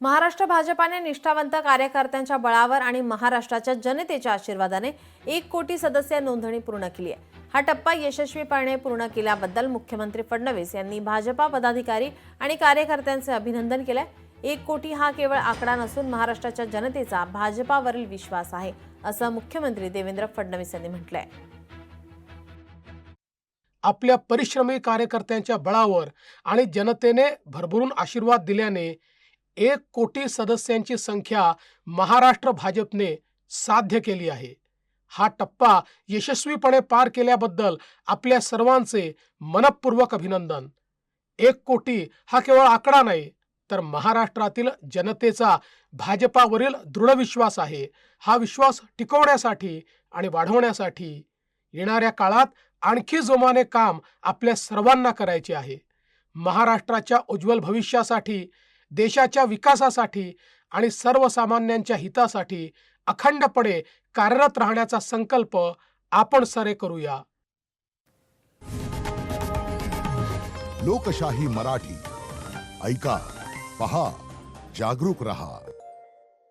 महाराष्ट्र भाजपाने निष्ठावंत कार्यकर्त्यांच्या बळावर आणि महाराष्ट्राच्या जनतेच्या आशीर्वादाने 1 कोटी सदस्य नोंदणी पूर्ण केली आहे। हा टप्पा यशस्वीपणे पूर्ण केल्याबद्दल मुख्यमंत्री फडणवीस यांनी भाजपा पदाधिकारी आणि कार्यकर्त्यांचे अभिनंदन केले। 1 कोटी हा केवळ आकडा नसून महाराष्ट्राच्या जनतेचा भाजपावरील विश्वास आहे, असं मुख्यमंत्री देवेंद्र फडणवीस यांनी म्हटलंय। आपल्या परिश्रमी कार्यकर्त्यांच्या बळावर आणि जनतेने भरभरून आशीर्वाद दिल्याने 1 कोटी सदस्यांची संख्या महाराष्ट्र भाजपने साध्य केली आहे। हा टप्पा यशस्वीपणे पार केल्याबद्दल आपल्या सर्वांचे मनपूर्वक अभिनंदन। 1 कोटी हा केवळ आकडा नाही, तर महाराष्ट्रातील जनतेचा भाजपावरील दृढ विश्वास आहे। हा विश्वास टिकवण्यासाठी आणि वाढवण्यासाठी येणाऱ्या काळात आणखी जोमाने काम आपल्या सर्वांना करायचे आहे। महाराष्ट्राच्या उज्ज्वल भविष्यासाठी, देशाच्या विकासासाठी आणि सर्वसामान्यांच्या हितासाठी अखंडपणे कार्यरत राहण्याचा संकल्प आपण सारे करूया। लोकशाही मराठी ऐका, पहा, जागरूक रहा।